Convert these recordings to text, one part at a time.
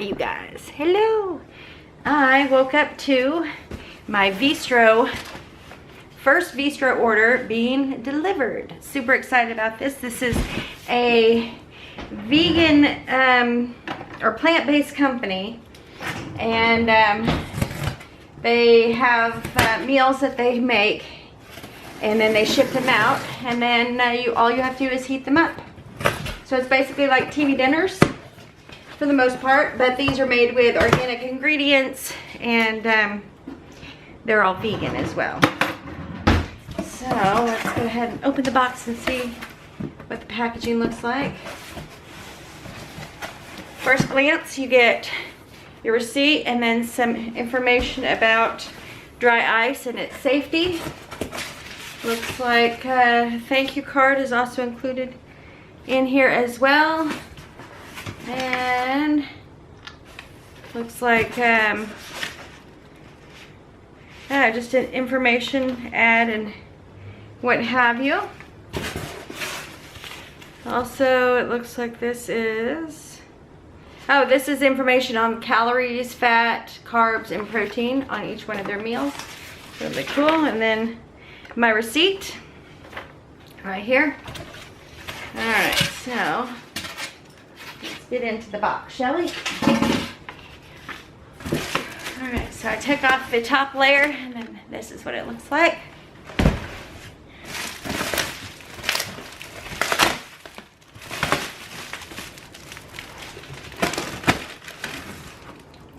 Hi you guys, hello. I woke up to my Veestro, first Veestro order being delivered. Super excited about this. This is a vegan or plant-based company, and they have meals that they make, and then they ship them out, and then all you have to do is heat them up. So it's basically like TV dinners for the most part, but these are made with organic ingredients, and they're all vegan as well. So let's go ahead and open the box and see what the packaging looks like. First glance, you get your receipt and then some information about dry ice and its safety. Looks like a thank you card is also included in here as well. And looks like just an information ad and what have you. Also, it looks like this is information on calories, fat, carbs, and protein on each one of their meals. Really cool. And then my receipt right here. All right, so let's get into the box, shall we? All right, so I took off the top layer, and then this is what it looks like.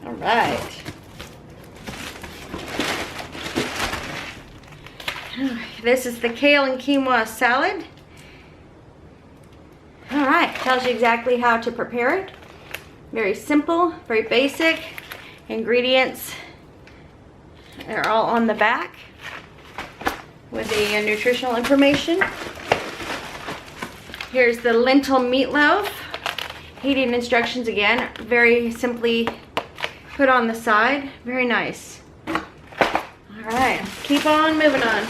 All right. This is the kale and quinoa salad. All right, tells you exactly how to prepare it. Very simple, very basic. Ingredients are all on the back with the nutritional information. Here's the lentil meatloaf. Heating instructions again, very simply put on the side. Very nice. All right, keep on moving on.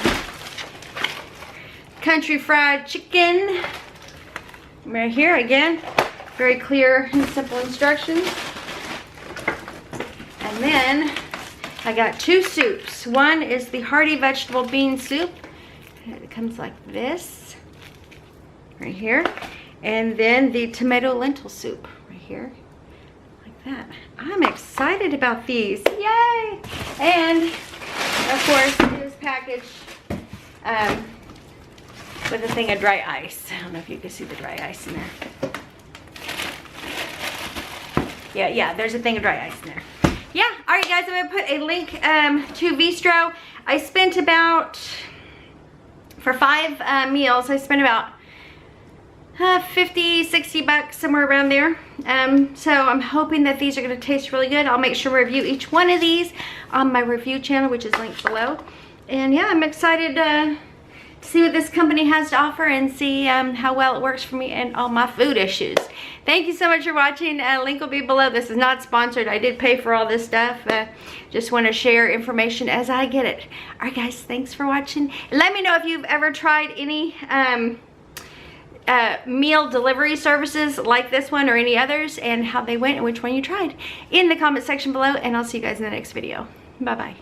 Country fried chicken. Right here again, very clear and simple instructions. And then I got two soups. One is the hearty vegetable bean soup. It comes like this, right here. And then the tomato lentil soup, right here, like that. I'm excited about these, yay! And of course, it is packaged with a thing of dry ice. I don't know if you can see the dry ice in there. Yeah, there's a thing of dry ice in there. Yeah, all right guys, I'm gonna put a link to Veestro. I spent about, for 5 meals, I spent about 50, 60 bucks, somewhere around there. So I'm hoping that these are gonna taste really good. I'll make sure to review each one of these on my review channel, which is linked below. And yeah, I'm excited to see what this company has to offer and see how well it works for me and all my food issues. Thank you so much for watching. Link will be below. This is not sponsored. I did pay for all this stuff. Just want to share information as I get it. All right, guys, thanks for watching. Let me know if you've ever tried any meal delivery services like this one or any others, and how they went and which one you tried in the comment section below. And I'll see you guys in the next video. Bye-bye.